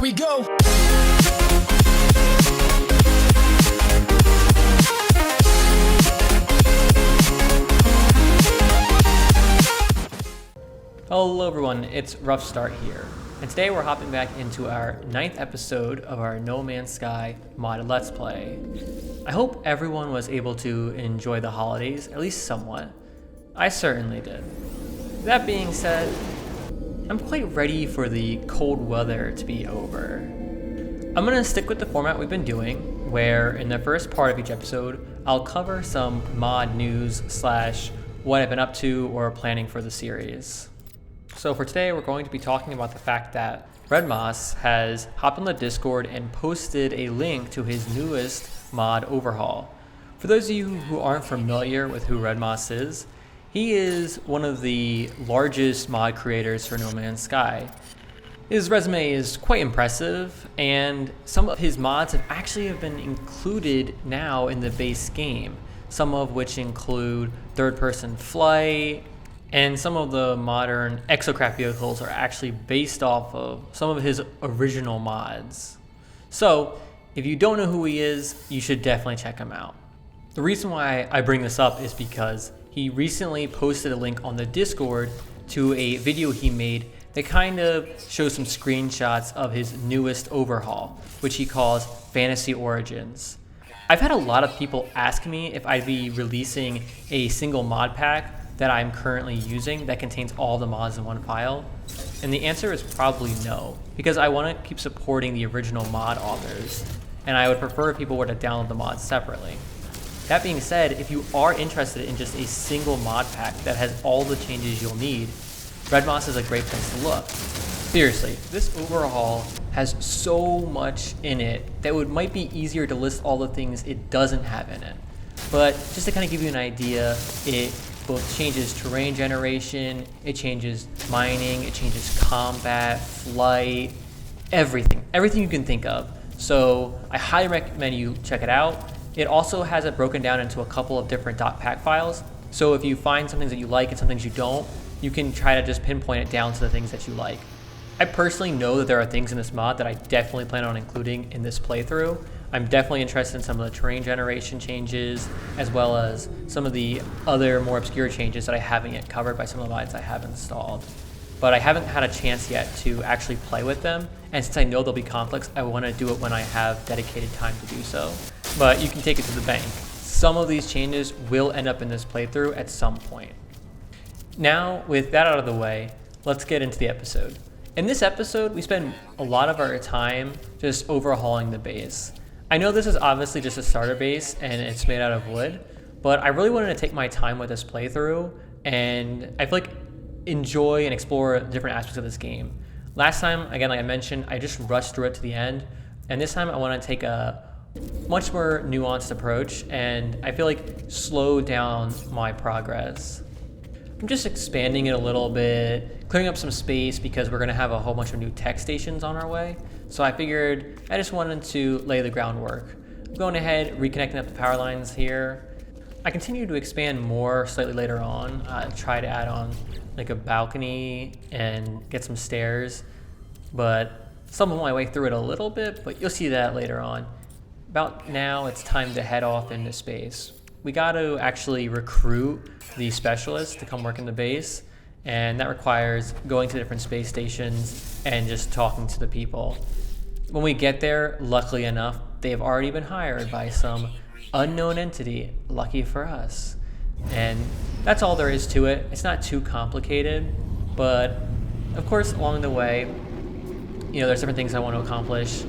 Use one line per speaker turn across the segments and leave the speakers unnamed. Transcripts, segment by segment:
we go.
Hello everyone, it's Rough Start here, and today we're hopping back into our 9th episode of our No Man's Sky modded Let's Play. I hope everyone was able to enjoy the holidays, at least somewhat. I certainly did. That being said, I'm quite ready for the cold weather to be over. I'm going to stick with the format we've been doing, where in the first part of each episode, I'll cover some mod news / what I've been up to or planning for the series. So for today, we're going to be talking about the fact that Redmas has hopped on the Discord and posted a link to his newest mod, Overhaul. For those of you who aren't familiar with who Redmas is, he is one of the largest mod creators for No Man's Sky. His resume is quite impressive, and some of his mods have actually been included now in the base game, some of which include third-person flight, and some of the modern exocraft vehicles are actually based off of some of his original mods. So, if you don't know who he is, you should definitely check him out. The reason why I bring this up is because he recently posted a link on the Discord to a video he made that kind of shows some screenshots of his newest overhaul, which he calls Fantasy Origins. I've had a lot of people ask me if I'd be releasing a single mod pack that I'm currently using that contains all the mods in one file? And the answer is probably no, because I want to keep supporting the original mod authors, and I would prefer if people were to download the mods separately. That being said, if you are interested in just a single mod pack that has all the changes you'll need, Redmas is a great place to look. Seriously, this overhaul has so much in it that it might be easier to list all the things it doesn't have in it. But just to kind of give you an idea, it both changes terrain generation, it changes mining, it changes combat, flight, everything you can think of. So I highly recommend you check it out. It also has it broken down into a couple of different .pack files. So if you find some things that you like and some things you don't, you can try to just pinpoint it down to the things that you like. I personally know that there are things in this mod that I definitely plan on including in this playthrough. I'm definitely interested in some of the terrain generation changes, as well as some of the other more obscure changes that I haven't yet covered by some of the mods I have installed. But I haven't had a chance yet to actually play with them, and since I know there'll be conflicts, I want to do it when I have dedicated time to do so. But you can take it to the bank. Some of these changes will end up in this playthrough at some point. Now, with that out of the way, let's get into the episode. In this episode, we spend a lot of our time just overhauling the base. I know this is obviously just a starter base and it's made out of wood, but I really wanted to take my time with this playthrough and I feel like enjoy and explore different aspects of this game. Last time, again, like I mentioned, I just rushed through it to the end, and this time I want to take a much more nuanced approach and I feel like slow down my progress. I'm just expanding it a little bit, clearing up some space because we're going to have a whole bunch of new tech stations on our way. So I figured I just wanted to lay the groundwork. I'm going ahead, reconnecting up the power lines here. I continue to expand more slightly later on, try to add on like a balcony and get some stairs, but stumbled my way through it a little bit, but you'll see that later on. About now, it's time to head off into space. We got to actually recruit the specialists to come work in the base, and that requires going to different space stations and just talking to the people. When we get there, luckily enough, they've already been hired by some unknown entity, lucky for us. And that's all there is to it. It's not too complicated, but of course along the way, there's different things I want to accomplish.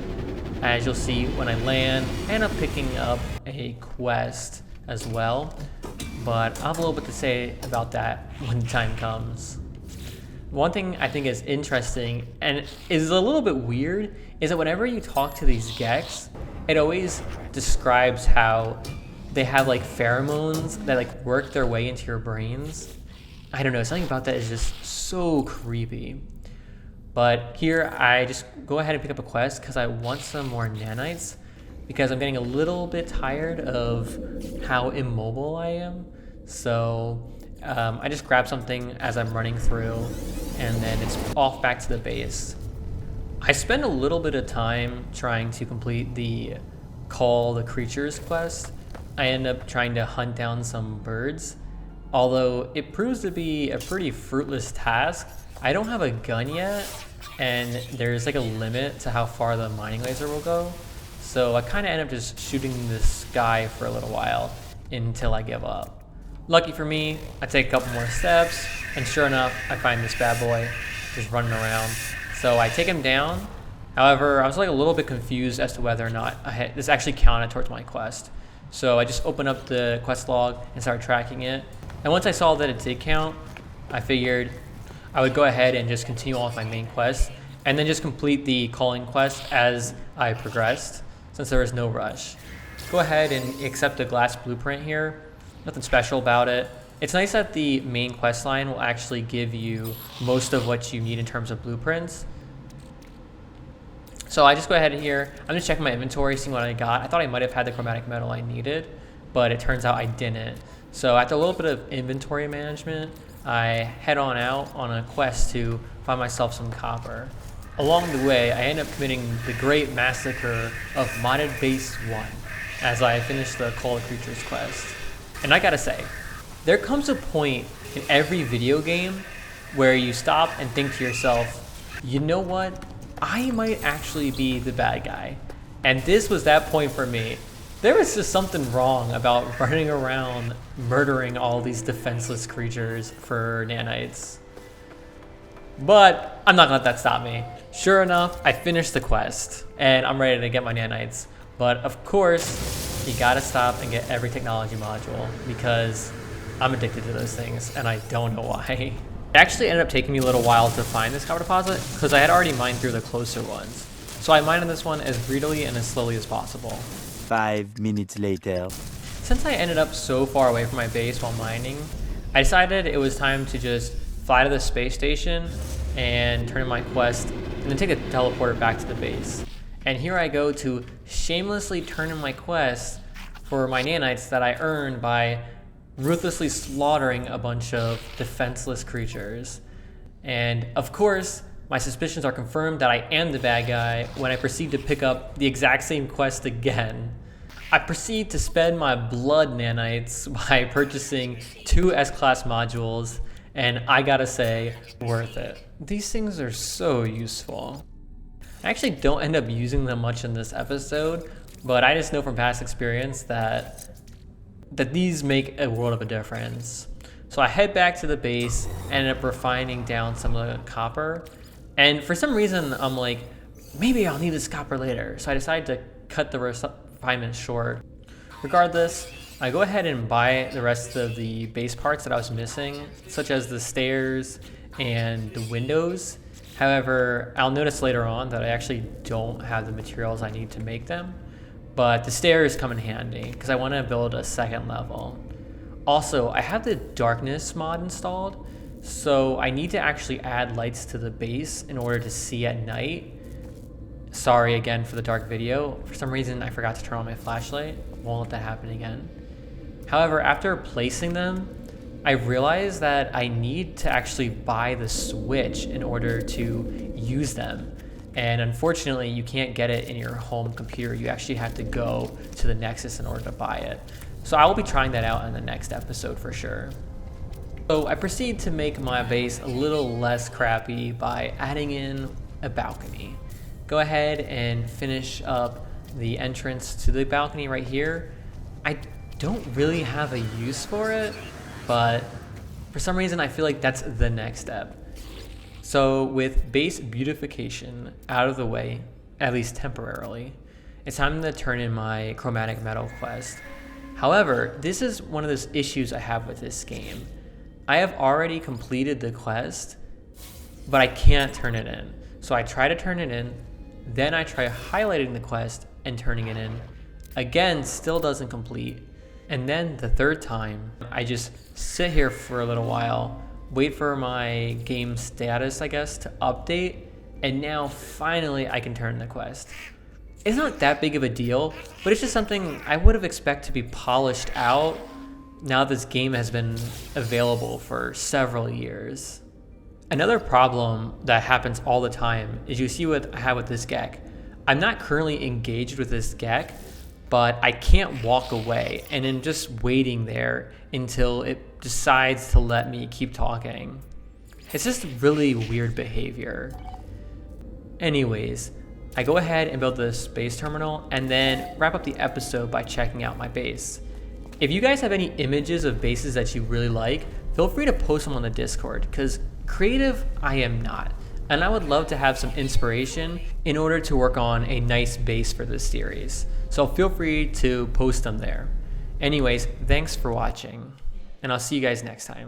As you'll see when I land, I end up picking up a quest as well, but I'll have a little bit to say about that when the time comes. One thing I think is interesting and is a little bit weird is that whenever you talk to these Geks, it always describes how they have like pheromones that like work their way into your brains. I don't know, something about that is just so creepy. But here I just go ahead and pick up a quest because I want some more nanites, because I'm getting a little bit tired of how immobile I am. So I just grab something as I'm running through, and then it's off back to the base. I spent a little bit of time trying to complete the Call the Creatures quest. I end up trying to hunt down some birds, although it proves to be a pretty fruitless task. I don't have a gun yet, and there's like a limit to how far the mining laser will go. So I kind of end up just shooting the sky for a little while until I give up. Lucky for me, I take a couple more steps, and sure enough, I find this bad boy just running around. So I take him down. However, I was like a little bit confused as to whether or not this actually counted towards my quest. So I just opened up the quest log and started tracking it. And once I saw that it did count, I figured I would go ahead and just continue on with my main quest and then just complete the calling quest as I progressed, since there was no rush. Go ahead and accept the glass blueprint here. Nothing special about it. It's nice that the main quest line will actually give you most of what you need in terms of blueprints. So I just go ahead here. I'm just checking my inventory, seeing what I got. I thought I might have had the chromatic metal I needed, but it turns out I didn't. So after a little bit of inventory management, I head on out on a quest to find myself some copper. Along the way, I end up committing the great massacre of Modded Base 1 as I finish the Call of Creatures quest. And I gotta say, there comes a point in every video game where you stop and think to yourself, you know what? I might actually be the bad guy. And this was that point for me. There was just something wrong about running around murdering all these defenseless creatures for nanites. But I'm not gonna let that stop me. Sure enough, I finished the quest and I'm ready to get my nanites. But of course, you gotta stop and get every technology module because I'm addicted to those things and I don't know why. It actually ended up taking me a little while to find this copper deposit because I had already mined through the closer ones. So I mined this one as greedily and as slowly as possible.
5 minutes later.
Since I ended up so far away from my base while mining, I decided it was time to just fly to the space station and turn in my quest and then take a teleporter back to the base. And here I go to shamelessly turn in my quest for my nanites that I earned by ruthlessly slaughtering a bunch of defenseless creatures. And of course, my suspicions are confirmed that I am the bad guy when I proceed to pick up the exact same quest again. I proceed to spend my blood nanites by purchasing 2 S-Class modules, and I gotta say, worth it. These things are so useful. I actually don't end up using them much in this episode, but I just know from past experience that these make a world of a difference. So I head back to the base and end up refining down some of the copper. And for some reason, I'm like, maybe I'll need this copper later. So I decide to cut the refinement short. Regardless, I go ahead and buy the rest of the base parts that I was missing, such as the stairs and the windows. However, I'll notice later on that I actually don't have the materials I need to make them. But the stairs come in handy because I want to build a second level. Also, I have the darkness mod installed, so I need to actually add lights to the base in order to see at night. Sorry again for the dark video. For some reason, I forgot to turn on my flashlight. Won't let that happen again. However, after placing them, I realized that I need to actually buy the switch in order to use them. And unfortunately, you can't get it in your home computer. You actually have to go to the Nexus in order to buy it. So I will be trying that out in the next episode for sure. So I proceed to make my base a little less crappy by adding in a balcony. Go ahead and finish up the entrance to the balcony right here. I don't really have a use for it, but for some reason I feel like that's the next step. So with base beautification out of the way, at least temporarily, it's time to turn in my chromatic metal quest. However, this is one of those issues I have with this game. I have already completed the quest, but I can't turn it in. So I try to turn it in, then I try highlighting the quest and turning it in. Again, still doesn't complete. And then the third time, I just sit here for a little while, wait for my game status, I guess, to update, and now finally I can turn the quest. It's not that big of a deal, but it's just something I would have expected to be polished out now this game has been available for several years. Another problem that happens all the time is you see what I have with this gek. I'm not currently engaged with this gek, but I can't walk away, and I'm just waiting there until it decides to let me keep talking. It's just really weird behavior. Anyways, I go ahead and build the space terminal and then wrap up the episode by checking out my base. If you guys have any images of bases that you really like, feel free to post them on the Discord, because creative I am not, and I would love to have some inspiration in order to work on a nice base for this series. So feel free to post them there. Anyways, thanks for watching, and I'll see you guys next time.